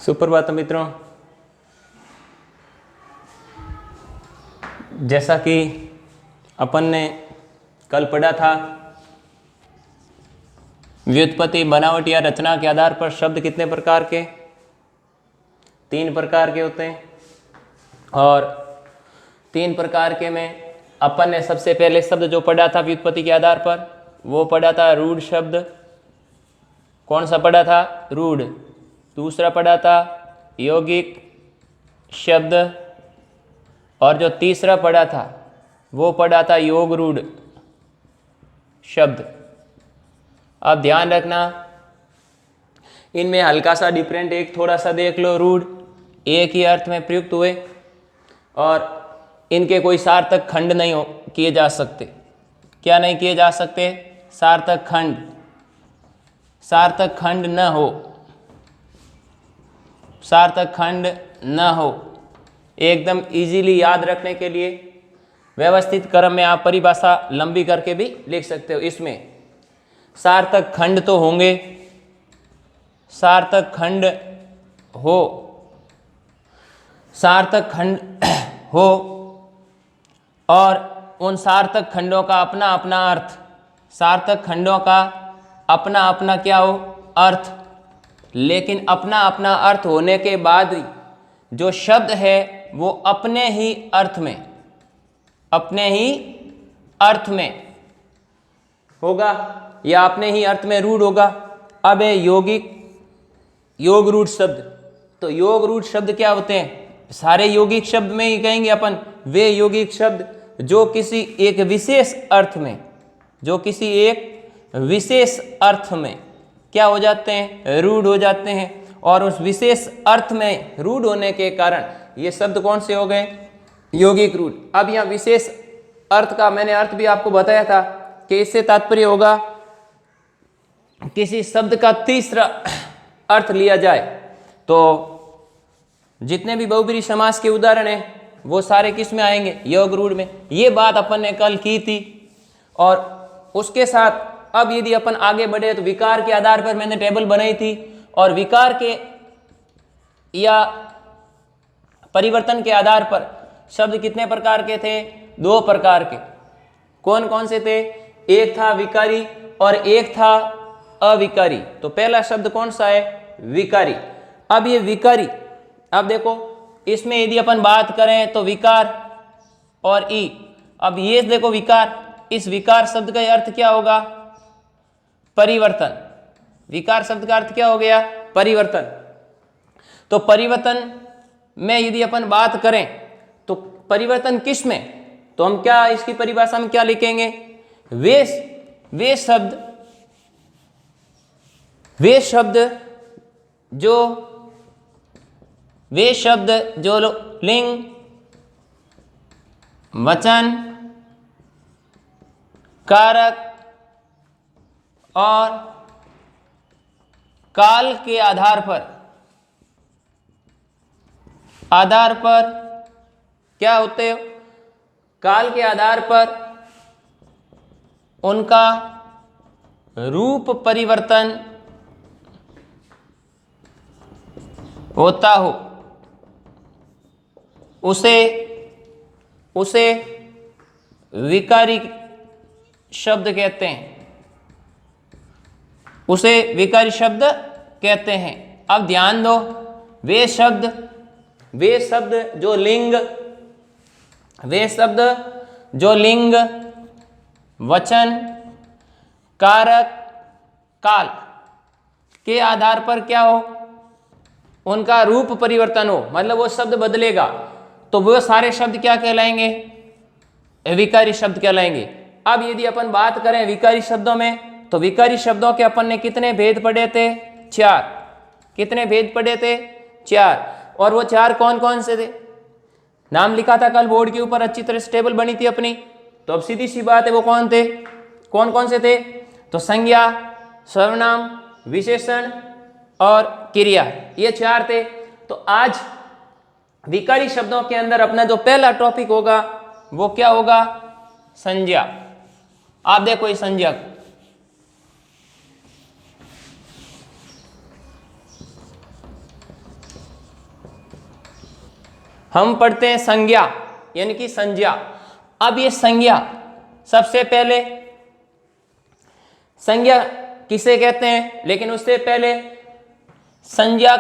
सुप्रभात मित्रों, जैसा कि अपन ने कल पढ़ा था, व्युत्पत्ति, बनावट या रचना के आधार पर शब्द कितने प्रकार के? 3 प्रकार के होते हैं। और 3 प्रकार के में अपन ने सबसे पहले शब्द जो पढ़ा था व्युत्पत्ति के आधार पर, वो पढ़ा था रूढ़ शब्द। कौन सा पढ़ा था? रूढ़। दूसरा पढ़ा था यौगिक शब्द, और जो तीसरा पढ़ा था वो पढ़ा था योग रूढ़ शब्द। अब ध्यान रखना, इनमें हल्का सा डिफरेंट, एक थोड़ा सा देख लो। रूढ़ एक ही अर्थ में प्रयुक्त हुए और इनके कोई सार्थक खंड नहीं किए जा सकते। क्या नहीं किए जा सकते? सार्थक खंड। सार्थक खंड न हो, सार्थक खंड न हो। एकदम इजीली याद रखने के लिए व्यवस्थित क्रम में आप परिभाषा लंबी करके भी लिख सकते हो। इसमें सार्थक खंड तो होंगे, सार्थक खंड हो, सार्थक खंड हो, और उन सार्थक खंडों का अपना अपना अर्थ, सार्थक खंडों का अपना अपना क्या हो? अर्थ। लेकिन अपना अपना अर्थ होने के बाद जो शब्द है वो अपने ही अर्थ में, अपने ही अर्थ में होगा या अपने ही अर्थ में रूढ़ होगा। अब है यौगिक, योग रूढ़ शब्द। तो योग रूढ़ शब्द क्या होते हैं? सारे यौगिक शब्द में ही कहेंगे अपन, वे यौगिक शब्द जो किसी एक विशेष अर्थ में, जो किसी एक विशेष अर्थ में क्या हो जाते हैं? रूढ़ हो जाते हैं। और उस विशेष अर्थ में रूढ़ होने के कारण ये शब्द कौन से हो गए? यौगिक रूढ़। अब यहाँ विशेष अर्थ का मैंने अर्थ भी आपको बताया था कि इससे तात्पर्य होगा किसी शब्द का तीसरा अर्थ लिया जाए। तो जितने भी बहुब्रीहि समास के उदाहरण हैं वो सारे किस में आएंगे? योग रूढ़ में। ये बात अपन ने कल की थी। और उसके साथ अब यदि अपन आगे बढ़े तो विकार के आधार पर मैंने टेबल बनाई थी, और विकार के या परिवर्तन के आधार पर शब्द कितने प्रकार के थे? 2 प्रकार के। कौन कौन से थे? एक था विकारी और एक था अविकारी। तो पहला शब्द कौन सा है? विकारी। अब ये विकारी, अब देखो इसमें यदि अपन बात करें तो विकार और ई। अब ये देखो विकार, इस विकार शब्द का अर्थ क्या होगा? परिवर्तन। विकार शब्द का अर्थ क्या हो गया? परिवर्तन। तो परिवर्तन में यदि अपन बात करें तो परिवर्तन किस में? तो हम क्या इसकी परिभाषा में क्या लिखेंगे? वे शब्द जो लिंग, वचन, कारक और काल के आधार पर क्या होते हो? काल के आधार पर उनका रूप परिवर्तन होता हो, उसे विकारी शब्द कहते हैं, उसे विकारी शब्द कहते हैं। अब ध्यान दो, वे शब्द जो लिंग, वचन, कारक, काल के आधार पर क्या हो? उनका रूप परिवर्तन हो, मतलब वो शब्द बदलेगा, तो वो सारे शब्द क्या कहलाएंगे? विकारी शब्द कहलाएंगे। अब यदि अपन बात करें विकारी शब्दों में, तो विकारी शब्दों के अपन ने कितने भेद पढ़े थे? 4। कितने भेद पढ़े थे? 4। और वो 4 कौन कौन से थे? नाम लिखा था कल बोर्ड के ऊपर, अच्छी तरह से टेबल बनी थी अपनी। तो अब सीधी सी बात है, वो कौन थे? कौन कौन से थे? तो संज्ञा, सर्वनाम, विशेषण और क्रिया, ये 4 थे। तो आज विकारी शब्दों के अंदर अपना जो पहला टॉपिक होगा वो क्या होगा? संज्ञा। आप देखो ये संज्ञक, हम पढ़ते हैं संज्ञा यानी कि संज्ञा। अब ये संज्ञा, सबसे पहले संज्ञा किसे कहते हैं, लेकिन उससे पहले संज्ञा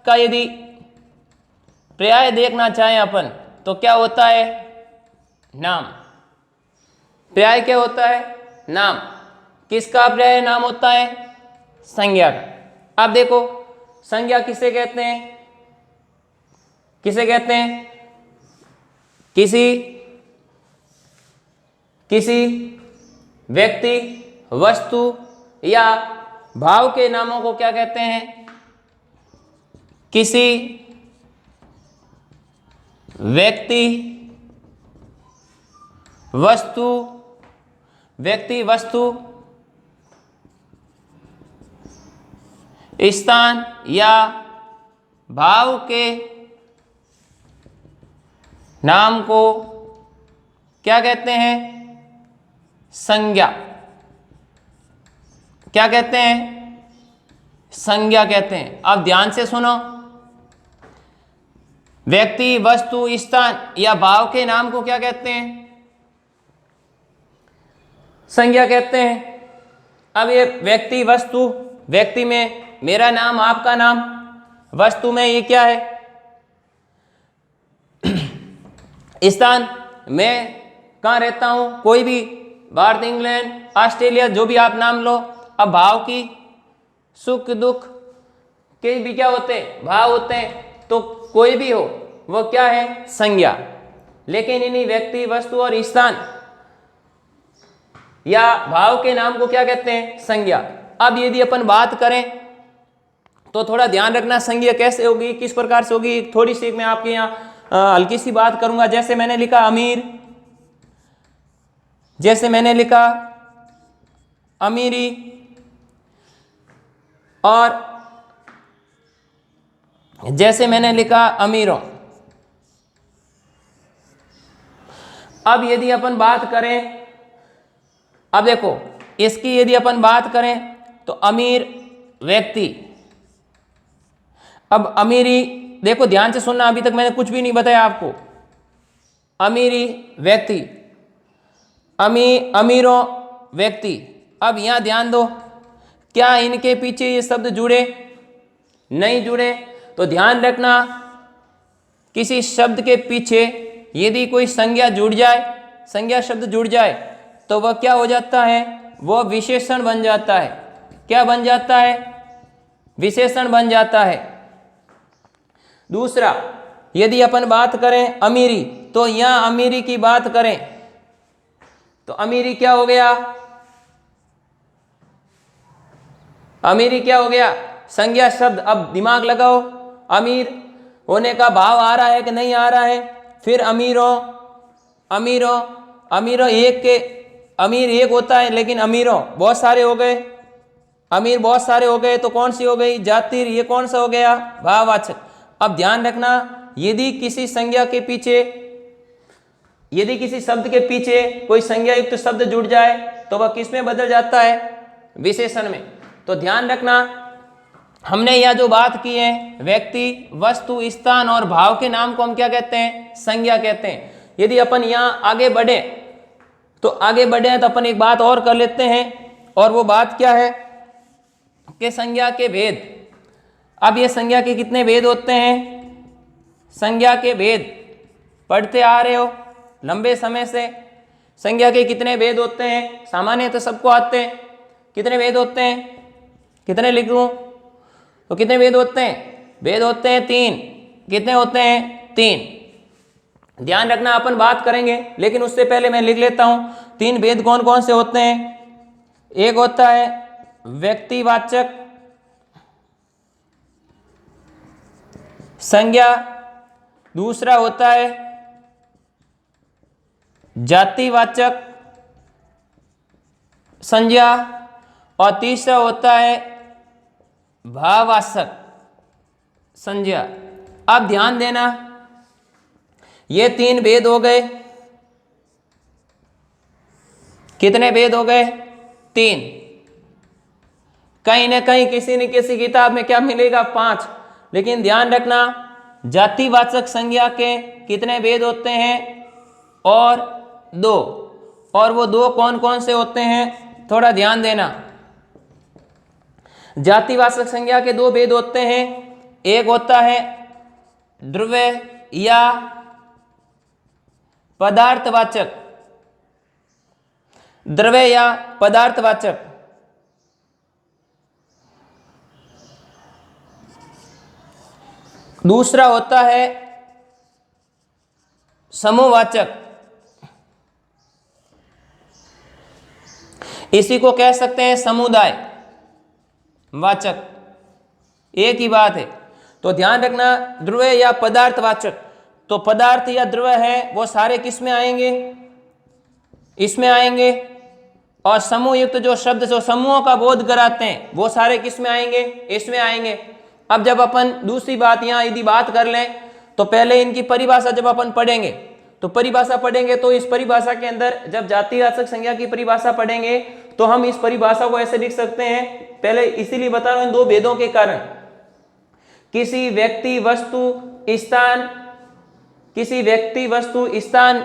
का यदि पर्याय देखना चाहें अपन तो क्या होता है, नाम। पर्याय क्या होता है, नाम। किसका पर्याय नाम होता है, संज्ञा का। अब देखो संज्ञा किसे कहते हैं, किसे कहते हैं, किसी व्यक्ति, वस्तु या भाव के नामों को क्या कहते हैं, किसी व्यक्ति, वस्तु, स्थान या भाव के नाम को क्या कहते हैं, संज्ञा। क्या कहते हैं, संज्ञा कहते हैं। अब ध्यान से सुनो, व्यक्ति, वस्तु, स्थान या भाव के नाम को क्या कहते हैं, संज्ञा कहते हैं। अब ये व्यक्ति, वस्तु, व्यक्ति में मेरा नाम, आपका नाम, वस्तु में ये क्या है, स्थान, मैं कहाँ रहता हूँ, कोई भी, भारत, इंग्लैंड, ऑस्ट्रेलिया, जो भी आप नाम लो। अब भाव की, सुख दुख के भी क्या होते हैं, भाव होते हैं, तो कोई भी हो वो क्या है, संज्ञा। लेकिन इन्हीं व्यक्ति, वस्तु और स्थान या भाव के नाम को क्या कहते हैं, संज्ञा। अब यदि अपन बात करें तो थोड़ा ध्यान रखना, संज्ञा कैसे होगी, किस प्रकार से होगी, थोड़ी सी मैं आपके यहाँ हल्की सी बात करूंगा। जैसे मैंने लिखा अमीर, जैसे मैंने लिखा अमीरी, और जैसे मैंने लिखा अमीरों। अब यदि अपन बात करें, अब देखो इसकी यदि अपन बात करें तो अमीर व्यक्ति, अब अमीरी, देखो ध्यान से सुनना, अभी तक मैंने कुछ भी नहीं बताया आपको। अमीरी व्यक्ति, अमीरों व्यक्ति। अब यहां ध्यान दो, क्या इनके पीछे ये शब्द जुड़े, नहीं जुड़े। तो ध्यान रखना, किसी शब्द के पीछे यदि कोई संज्ञा जुड़ जाए, संज्ञा शब्द जुड़ जाए, तो वह क्या हो जाता है, वह विशेषण बन जाता है। क्या बन जाता है, विशेषण बन जाता है। दूसरा, यदि अपन बात करें अमीरी, तो यहां अमीरी की बात करें तो अमीरी क्या हो गया, अमीरी क्या हो गया, संज्ञा शब्द। अब दिमाग लगाओ, अमीर होने का भाव आ रहा है कि नहीं आ रहा है। फिर अमीरों, एक के, अमीर एक होता है लेकिन अमीरों बहुत सारे हो गए, अमीर बहुत सारे हो गए, तो कौन सी हो गई, जातिर। ये कौन सा हो गया, भाववाचक। अब ध्यान रखना, यदि किसी संज्ञा के पीछे, यदि किसी शब्द के पीछे कोई संज्ञा युक्त शब्द जुड़ जाए तो वह किस में बदल जाता है, विशेषण में। तो ध्यान रखना, हमने यह जो बात की है, व्यक्ति, वस्तु, स्थान और भाव के नाम को हम क्या कहते हैं, संज्ञा कहते हैं। यदि अपन यहाँ आगे बढ़े तो अपन एक बात और कर लेते हैं, और वो बात क्या है कि संज्ञा के भेद। अब ये संज्ञा के कितने भेद होते हैं, संज्ञा के भेद पढ़ते आ रहे हो लंबे समय से। संज्ञा के कितने भेद होते हैं, सामान्य तो सबको आते हैं। कितने भेद होते हैं, कितने लिख लूं, तो कितने भेद होते हैं, भेद होते हैं 3। कितने होते हैं, 3। ध्यान रखना, अपन बात करेंगे, लेकिन उससे पहले मैं लिख लेता हूं 3 भेद कौन कौन से होते हैं। एक होता है व्यक्तिवाचक संज्ञा, दूसरा होता है जातिवाचक संज्ञा, और तीसरा होता है भाववाचक संज्ञा। अब ध्यान देना, ये 3 भेद हो गए। कितने भेद हो गए, 3। कहीं ना कहीं किसी न किसी किताब में क्या मिलेगा, 5। लेकिन ध्यान रखना, जातिवाचक संज्ञा के कितने भेद होते हैं? और 2। और वो 2 कौन कौन से होते हैं? थोड़ा ध्यान देना। जातिवाचक संज्ञा के 2 भेद होते हैं। एक होता है द्रव्य या पदार्थवाचक, द्रव्य या पदार्थवाचक। दूसरा होता है समूहवाचक। इसी को कह सकते हैं समुदाय वाचक। एक ही बात है। तो ध्यान रखना, द्रव्य या पदार्थवाचक। तो पदार्थ या द्रव्य है वो सारे किस में आएंगे? इसमें आएंगे। और समूह युक्त जो शब्द जो समूहों का बोध कराते हैं वो सारे किस में आएंगे? इसमें आएंगे। अब जब अपन दूसरी बात यहाँ यदि बात कर लें तो पहले इनकी परिभाषा जब अपन पढ़ेंगे तो परिभाषा पढ़ेंगे तो इस परिभाषा के अंदर जब जातिवाचक संज्ञा की परिभाषा पढ़ेंगे तो हम इस परिभाषा को ऐसे लिख सकते हैं। पहले इसीलिए बता रहा हूं इन 2 भेदों के कारण। किसी व्यक्ति वस्तु स्थान, किसी व्यक्ति वस्तु स्थान।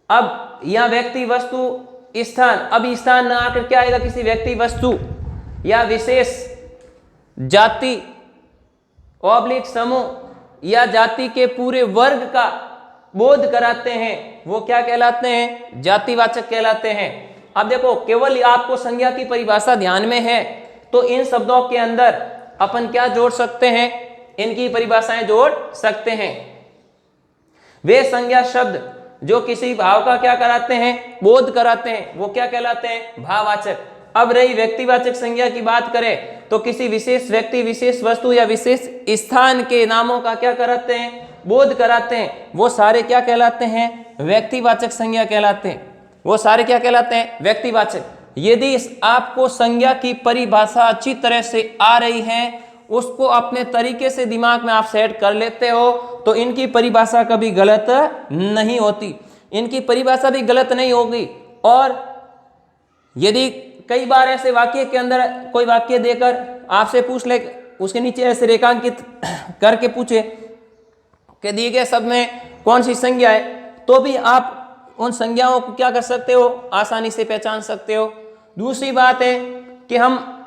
अब यह व्यक्ति वस्तु स्थान, अब स्थान ना आकर क्या आएगा? किसी व्यक्ति वस्तु या विशेष जाति ऑब्लिक समूह या जाति के पूरे वर्ग का बोध कराते हैं वो क्या कहलाते हैं? जातिवाचक कहलाते हैं। अब देखो, केवल आपको संज्ञा की परिभाषा ध्यान में है तो इन शब्दों के अंदर अपन क्या जोड़ सकते हैं? इनकी परिभाषाएं जोड़ सकते हैं। वे संज्ञा शब्द जो किसी भाव का क्या कराते हैं? बोध कराते हैं, वो क्या कहलाते हैं? भाववाचक। अब रही व्यक्तिवाचक संज्ञा की बात करें तो किसी विशेष व्यक्ति, विशेष वस्तु या विशेष स्थान के नामों का क्या कराते हैं? बोध कराते हैं। वो सारे क्या कहलाते हैं? व्यक्तिवाचक संज्ञा कहलाते हैं। वो सारे क्या कहलाते हैं? व्यक्तिवाचक। यदि आपको संज्ञा की परिभाषा अच्छी तरह से आ रही है, उसको अपने तरीके से दिमाग में आप सेट कर लेते हो तो इनकी परिभाषा कभी गलत नहीं होती। इनकी परिभाषा भी गलत नहीं होगी। और यदि कई बार ऐसे वाक्य के अंदर कोई वाक्य देकर आपसे पूछ ले, उसके नीचे ऐसे रेखांकित करके पूछे कि दिए गए शब्द में कौन सी संज्ञा है, तो भी आप उन संज्ञाओं को क्या कर सकते हो? आसानी से पहचान सकते हो। दूसरी बात है कि हम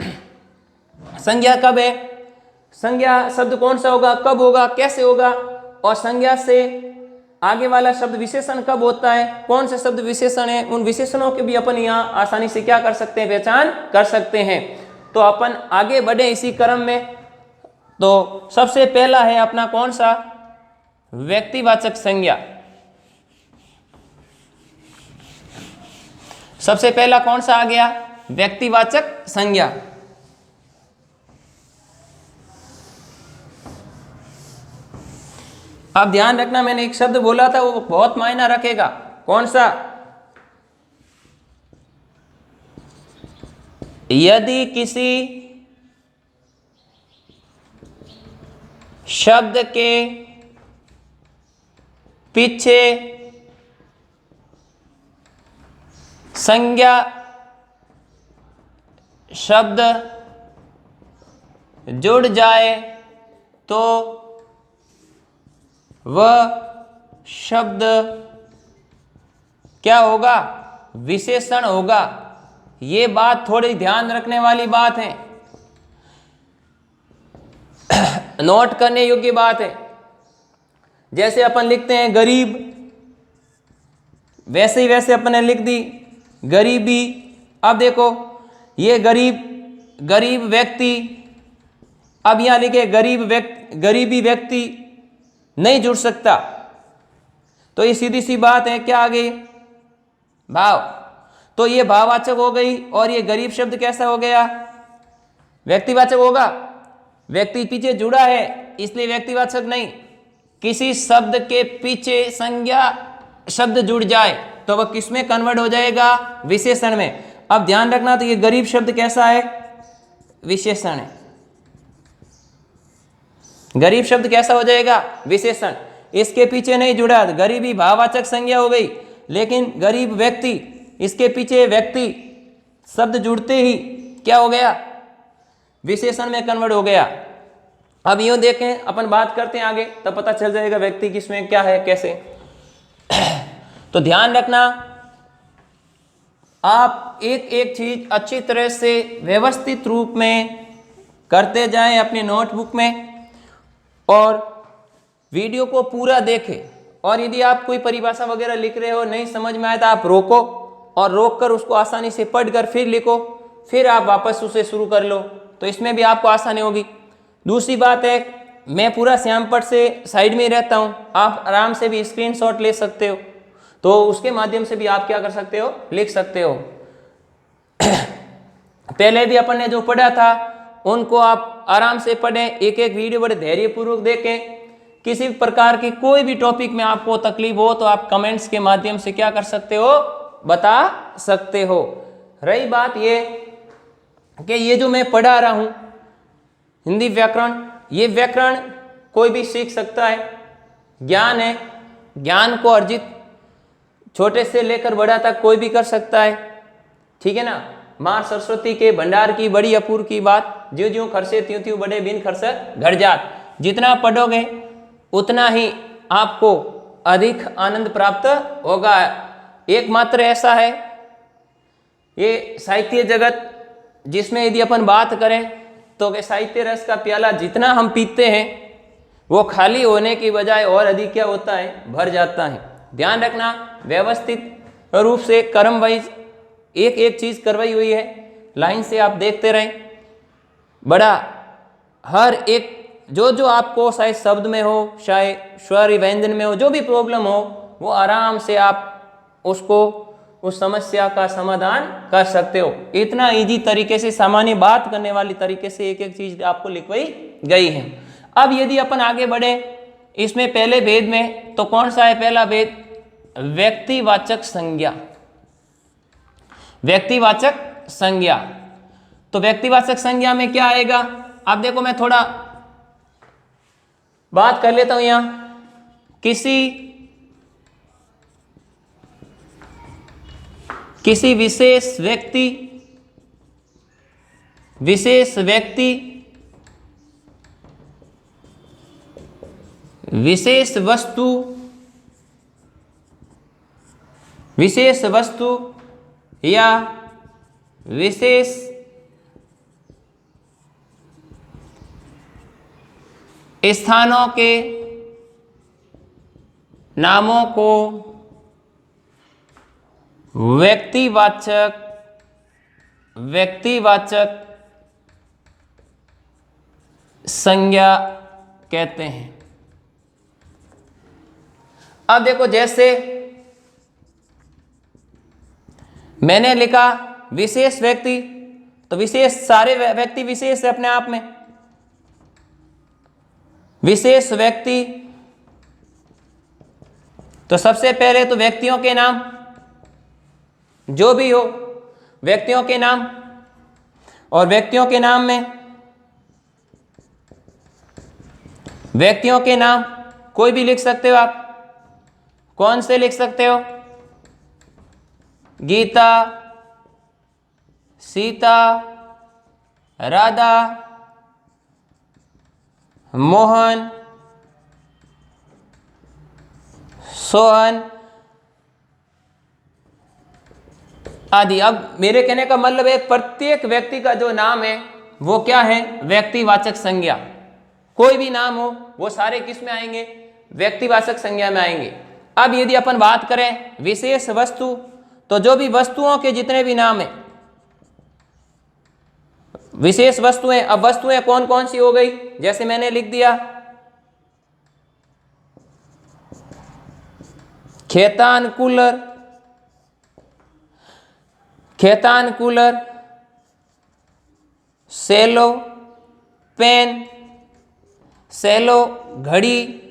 संज्ञा कब है, संज्ञा शब्द कौन सा होगा, कब होगा, कैसे होगा, और संज्ञा से आगे वाला शब्द विशेषण कब होता है, कौन से शब्द विशेषण है, उन विशेषणों के भी अपन यहाँ आसानी से क्या कर सकते हैं? पहचान कर सकते हैं। तो अपन आगे बढ़े इसी क्रम में। तो सबसे पहला है अपना कौन सा? व्यक्तिवाचक संज्ञा। सबसे पहला कौन सा आ गया? व्यक्तिवाचक संज्ञा। अब ध्यान रखना, मैंने एक शब्द बोला था वो बहुत मायना रखेगा। कौन सा? यदि किसी शब्द के पीछे संज्ञा शब्द जुड़ जाए तो वह शब्द क्या होगा? विशेषण होगा। ये बात थोड़ी ध्यान रखने वाली बात है, नोट करने योग्य बात है। जैसे अपन लिखते हैं गरीब, वैसे ही वैसे अपन ने लिख दी गरीबी। अब देखो ये गरीब व्यक्ति, अब यहां लिखे गरीबी व्यक्ति नहीं जुड़ सकता। तो ये सीधी सी बात है, क्या आ गई? भाव। तो ये भाववाचक हो गई। और ये गरीब शब्द कैसा हो गया? व्यक्तिवाचक होगा। व्यक्ति पीछे जुड़ा है इसलिए व्यक्तिवाचक नहीं। किसी शब्द के पीछे संज्ञा शब्द जुड़ जाए तो वह किस में कन्वर्ट हो जाएगा? विशेषण में। अब ध्यान रखना, तो ये गरीब शब्द कैसा है? विशेषण है। गरीब शब्द कैसा हो जाएगा? विशेषण। इसके पीछे नहीं जुड़ा, गरीबी भाववाचक संज्ञा हो गई। लेकिन गरीब व्यक्ति, इसके पीछे व्यक्ति शब्द जुड़ते ही क्या हो गया? विशेषण में कन्वर्ट हो गया। अब यूं देखें, अपन बात करते हैं आगे, तब पता चल जाएगा व्यक्ति किसमें क्या है कैसे। तो ध्यान रखना, आप एक एक चीज अच्छी तरह से व्यवस्थित रूप में करते जाएं अपनी नोटबुक में, और वीडियो को पूरा देखें। और यदि आप कोई परिभाषा वगैरह लिख रहे हो, नहीं समझ में आए तो आप रोको, और रोक कर उसको आसानी से पढ़कर फिर लिखो, फिर आप वापस उसे शुरू कर लो, तो इसमें भी आपको आसानी होगी। दूसरी बात है, मैं पूरा श्यामपट से साइड में ही रहता हूँ, आप आराम से भी स्क्रीनशॉट ले सकते हो, तो उसके माध्यम से भी आप क्या कर सकते हो, लिख सकते हो। पहले भी अपन ने जो पढ़ा था उनको आप आराम से पढ़ें, एक एक वीडियो बड़े धैर्यपूर्वक देखें। किसी प्रकार की कोई भी टॉपिक में आपको तकलीफ हो तो आप कमेंट्स के माध्यम से क्या कर सकते हो, बता सकते हो। रही बात ये कि ये जो मैं पढ़ा रहा हूँ हिंदी व्याकरण, ये व्याकरण कोई भी सीख सकता है, ज्ञान है, ज्ञान को अर्जित छोटे से लेकर बड़ा तक कोई भी कर सकता है, ठीक है ना। माँ सरस्वती के भंडार की बड़ी अपूर्व की बात, ज्यों ज्यों खरसे त्यों त्यों बड़े बिन खरस घर जात। जितना पढ़ोगे उतना ही आपको अधिक आनंद प्राप्त होगा। एकमात्र ऐसा है ये साहित्य जगत जिसमें यदि अपन बात करें तो कि साहित्य रस का प्याला जितना हम पीते हैं वो खाली होने की बजाय और अधिक क्या होता है, भर जाता है। ध्यान रखना, व्यवस्थित रूप से क्रम वाइज एक एक चीज करवाई हुई है, लाइन से आप देखते रहें। बड़ा हर एक जो जो आपको चाहे शब्द में हो, चाहे स्वर व्यंजन में हो, जो भी प्रॉब्लम हो वो आराम से आप उसको उस समस्या का समाधान कर सकते हो। इतना इजी तरीके से, सामान्य बात करने वाली तरीके से एक एक चीज आपको लिखवाई गई है। अब यदि अपन आगे बढ़े इसमें पहले भेद में, तो कौन सा है पहला भेद, व्यक्तिवाचक संज्ञा। व्यक्तिवाचक संज्ञा, तो व्यक्तिवाचक संज्ञा में क्या आएगा, आप देखो मैं थोड़ा बात कर लेता हूं यहां। किसी विशेष व्यक्ति विशेष वस्तु या विशेष स्थानों के नामों को व्यक्तिवाचक संज्ञा कहते हैं। अब देखो, जैसे मैंने लिखा विशेष व्यक्ति, तो विशेष सारे व्यक्ति विशेष है अपने आप में। विशेष व्यक्ति, तो सबसे पहले तो व्यक्तियों के नाम जो भी हो, व्यक्तियों के नाम, और व्यक्तियों के नाम में व्यक्तियों के नाम कोई भी लिख सकते हो आप। कौन से लिख सकते हो, गीता, सीता, राधा, मोहन, सोहन आदि। अब मेरे कहने का मतलब है प्रत्येक व्यक्ति का जो नाम है वो क्या है, व्यक्तिवाचक संज्ञा। कोई भी नाम हो वो सारे किस में आएंगे, व्यक्तिवाचक संज्ञा में आएंगे। अब यदि अपन बात करें विशेष वस्तु, तो जो भी वस्तुओं के जितने भी नाम है विशेष वस्तुएं। अब वस्तुएं कौन कौन सी हो गई, जैसे मैंने लिख दिया खेतान कूलर, सेलो पेन, सेलो घड़ी,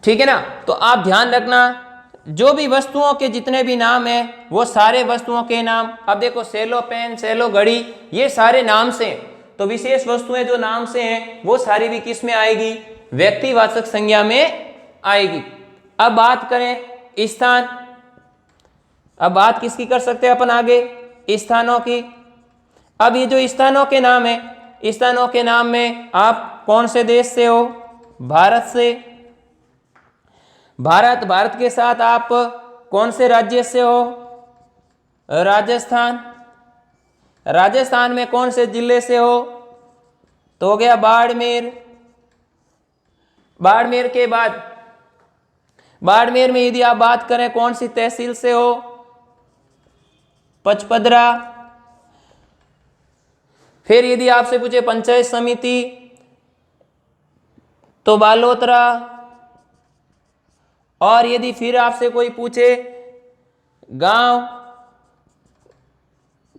ठीक है ना। तो आप ध्यान रखना, जो भी वस्तुओं के जितने भी नाम हैं वो सारे वस्तुओं के नाम। अब देखो सेलो पेन, सेलो घड़ी, ये सारे नाम से, तो विशेष वस्तुएं जो नाम से हैं वो सारी भी किस में आएगी, व्यक्तिवाचक संज्ञा में आएगी। अब बात करें स्थान, अब बात किसकी कर सकते हैं अपन आगे, स्थानों की। अब ये जो स्थानों के नाम है, स्थानों के नाम में आप कौन से देश से हो? भारत से। भारत के साथ आप कौन से राज्य से हो? राजस्थान। राजस्थान में कौन से जिले से हो? तो हो गया बाड़मेर। बाड़मेर के बाद बाड़मेर में यदि आप बात करें कौन सी तहसील से हो? पचपदरा। फिर यदि आपसे पूछे पंचायत समिति तो बालोतरा। और यदि फिर आपसे कोई पूछे गांव,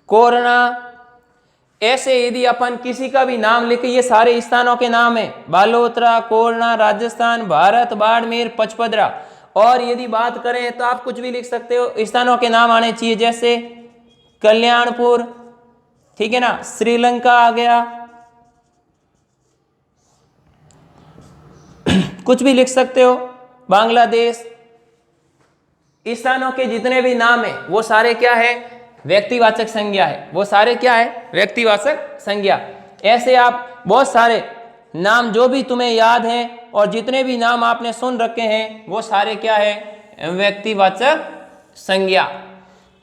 कोरना। ऐसे यदि अपन किसी का भी नाम लिखे, ये सारे स्थानों के नाम है, बालोतरा, कोरना, राजस्थान, भारत, बाड़मेर, पचपदरा। और यदि बात करें तो आप कुछ भी लिख सकते हो, स्थानों के नाम आने चाहिए, जैसे कल्याणपुर, ठीक है ना, श्रीलंका आ गया, कुछ भी लिख सकते हो, बांग्लादेश। स्थानों के जितने भी नाम है वो सारे क्या है? व्यक्तिवाचक संज्ञा है। वो सारे क्या है? व्यक्तिवाचक संज्ञा। ऐसे आप बहुत सारे नाम जो भी तुम्हें याद हैं और जितने भी नाम आपने सुन रखे हैं वो सारे क्या है? व्यक्तिवाचक संज्ञा।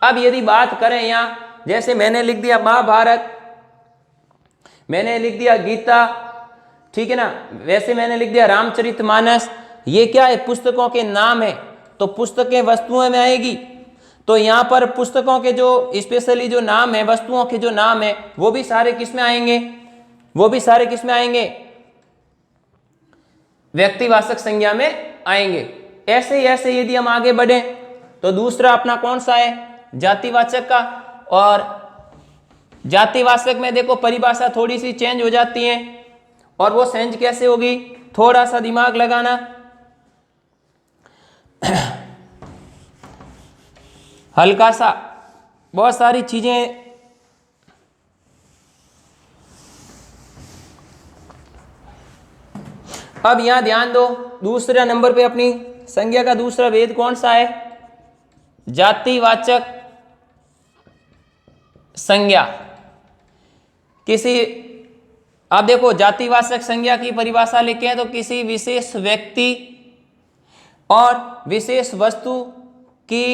अब यदि बात करें यहाँ, जैसे मैंने लिख दिया महाभारत, मैंने लिख दिया गीता, ठीक है ना, वैसे मैंने लिख दिया रामचरितमानस। ये क्या है? पुस्तकों के नाम है, तो पुस्तकें वस्तुओं में आएगी। तो यहाँ पर पुस्तकों के जो स्पेशली जो नाम है, वस्तुओं के जो नाम है, वो भी सारे किस में आएंगे? वो भी सारे किस में आएंगे? व्यक्तिवाचक संज्ञा में आएंगे। ऐसे यदि हम आगे बढ़े तो दूसरा अपना कौन सा है? जातिवाचक का। और जातिवाचक में देखो परिभाषा थोड़ी सी चेंज हो जाती है, और वो चेंज कैसे होगी? थोड़ा सा दिमाग लगाना। हल्का सा, बहुत सारी चीजें अब यहां ध्यान दो, दूसरे नंबर पे अपनी संज्ञा का दूसरा भेद कौन सा है? जातिवाचक संज्ञा। किसी, आप देखो जातिवाचक संज्ञा की परिभाषा लिखे तो किसी विशेष व्यक्ति और विशेष वस्तु की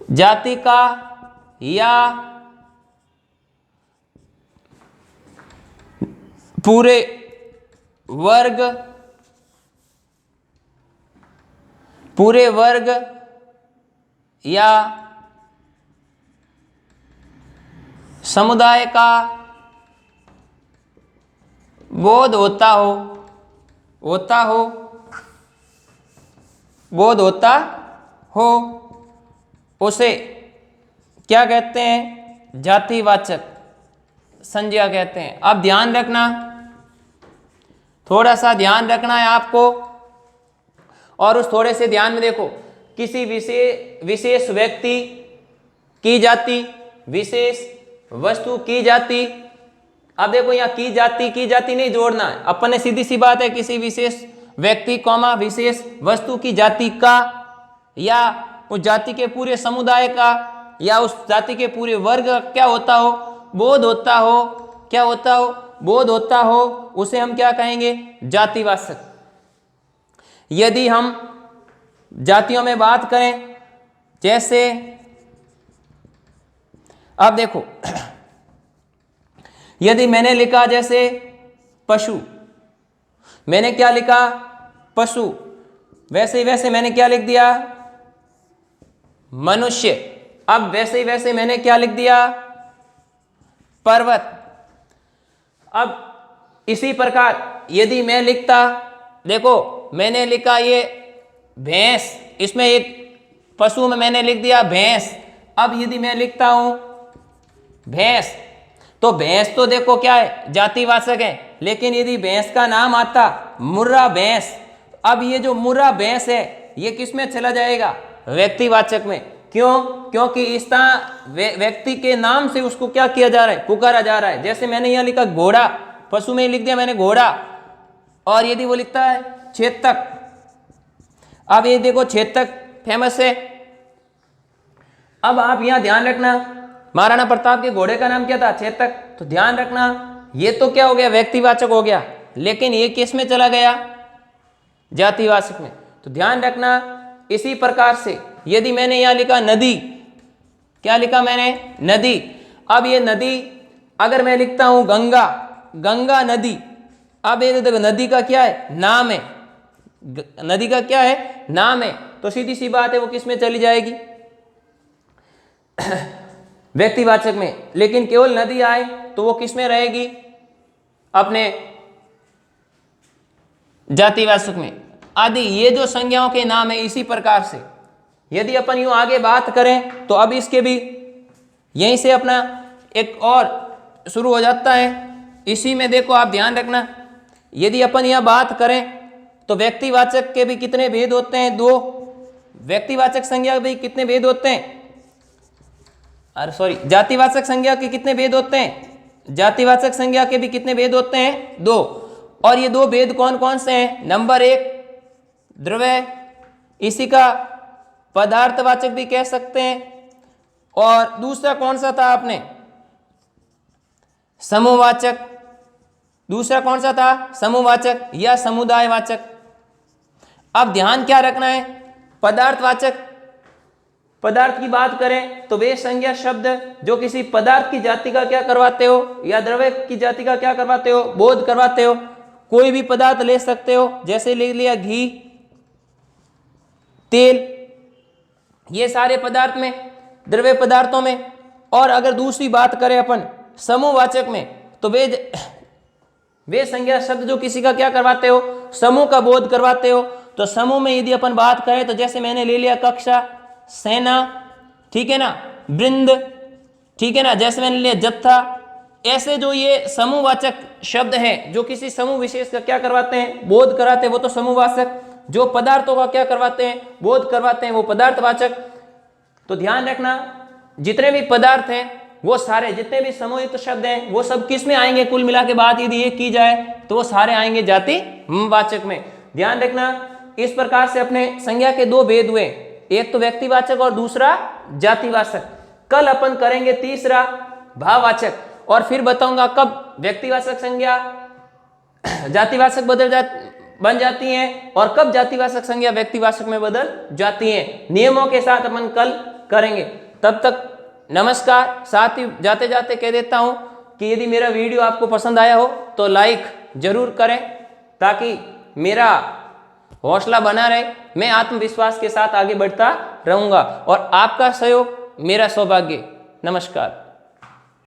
जाति का या पूरे वर्ग या समुदाय का बोध होता हो उसे क्या कहते हैं? जातिवाचक संज्ञा कहते हैं। अब ध्यान रखना, थोड़ा सा ध्यान रखना है आपको, और उस थोड़े से ध्यान में देखो, किसी विशेष व्यक्ति की जाति, विशेष वस्तु की जाति। अब देखो यहाँ की जाति नहीं जोड़ना है, अपन ने सीधी सी बात है, किसी विशेष व्यक्ति कॉमा विशेष वस्तु की जाति का, या उस जाति के पूरे समुदाय का, या उस जाति के पूरे वर्ग का क्या होता हो? बोध होता हो। क्या होता हो? बोध होता हो। उसे हम क्या कहेंगे? जातिवाचक। यदि हम जातियों में बात करें, जैसे अब देखो, यदि मैंने लिखा जैसे पशु, मैंने क्या लिखा? पशु। वैसे मैंने क्या लिख दिया? मनुष्य। अब वैसे मैंने क्या लिख दिया? पर्वत। अब इसी प्रकार यदि मैं लिखता, देखो मैंने लिखा ये भैंस, इसमें एक पशु में मैंने लिख दिया भैंस। अब यदि मैं लिखता हूं भैंस, तो भैंस तो देखो क्या है? जातिवाचक है। लेकिन यदि भैंस का नाम आता मुर्रा भैंस, अब ये जो मुर्रा भैंस है ये किस में चला जाएगा? व्यक्तिवाचक में। क्यों? क्योंकि इस तरह व्यक्ति के नाम से उसको क्या किया जा रहा है, पुकारा जा रहा है। जैसे मैंने यहाँ लिखा घोड़ा, पशु में लिख दिया मैंने घोड़ा, और यदि वो लिखता है चेतक। अब ये देखो चेतक फेमस है। अब आप यहाँ ध्यान रखना, महाराणा प्रताप के घोड़े का नाम क्या था? चेतक। तो ध्यान रखना ये तो क्या हो गया, व्यक्तिवाचक हो गया, लेकिन ये किस में चला गया? जातिवाचक में। तो ध्यान रखना इसी प्रकार से यदि मैंने यहाँ लिखा नदी, क्या लिखा मैंने? नदी। अब ये नदी अगर मैं लिखता हूं गंगा, गंगा नदी, अब ये देखो नदी का क्या है? नाम है। नदी का क्या है? नाम है। तो सीधी सी बात है वो किस में चली जाएगी? व्यक्तिवाचक में। लेकिन केवल नदी आए तो वो किस में रहेगी? अपने जातिवाचक में। आदि ये जो संज्ञाओं के नाम है इसी प्रकार से यदि अपन यूं आगे बात करें तो अब इसके भी यहीं से अपना एक और शुरू हो जाता है। इसी में देखो आप ध्यान रखना, यदि अपन यह बात करें तो व्यक्तिवाचक के भी कितने भेद होते हैं? 2। व्यक्तिवाचक संज्ञा के भी कितने भेद होते हैं? अरे सॉरी, जातिवाचक संज्ञा के कितने भेद होते हैं? जातिवाचक संज्ञा के भी कितने भेद होते हैं? 2। और ये 2 भेद कौन कौन से हैं? नंबर 1 द्रव्य, इसी का पदार्थवाचक भी कह सकते हैं। और दूसरा कौन सा था आपने? समूहवाचक। दूसरा कौन सा था? समूहवाचक या समुदायवाचक। अब ध्यान क्या रखना है? पदार्थवाचक, पदार्थ की बात करें तो वे संज्ञा शब्द जो किसी पदार्थ की जाति का क्या करवाते हो या द्रव्य की जाति का क्या करवाते हो? बोध करवाते हो। कोई भी पदार्थ ले सकते हो, जैसे ले लिया घी, तेल, ये सारे पदार्थ में, द्रव्य पदार्थों में। और अगर दूसरी बात करें अपन समूहवाचक में तो वे संज्ञा शब्द जो किसी का क्या करवाते हो? समूह का बोध करवाते हो। तो समूह में यदि अपन बात करें तो जैसे मैंने ले लिया कक्षा, सेना, ठीक है ना, वृंद, ठीक है ना, जैसे मैंने लिया जत्था। ऐसे जो ये समूहवाचक शब्द हैं जो किसी समूह विशेष का क्या करवाते हैं? बोध कराते हैं, वो तो समूहवाचक। जो पदार्थों का क्या करवाते हैं? बोध करवाते हैं, वो पदार्थवाचक। तो ध्यान रखना जितने भी पदार्थ हैं वो सारे, जितने भी समूहित शब्द हैं वो सब किस में आएंगे? कुल मिला के बात यदि ये की जाए तो वो सारे आएंगे जातिवाचक में। ध्यान रखना इस प्रकार से अपने संज्ञा के 2 भेद हुए, एक तो व्यक्तिवाचक और दूसरा जातिवाचक। कल अपन करेंगे तीसरा भाववाचक, और फिर बताऊंगा कब व्यक्तिवाचक संज्ञा जातिवाचक बन जाती हैं और कब जातिवाचक संज्ञा व्यक्तिवाचक में बदल जाती हैं। नियमों के साथ अपन कल करेंगे। तब तक नमस्कार। साथ ही जाते जाते कह देता हूं कि यदि मेरा वीडियो आपको पसंद आया हो तो लाइक जरूर करें ताकि मेरा हौसला बना रहे, मैं आत्मविश्वास के साथ आगे बढ़ता रहूंगा और आपका सहयोग मेरा सौभाग्य। नमस्कार।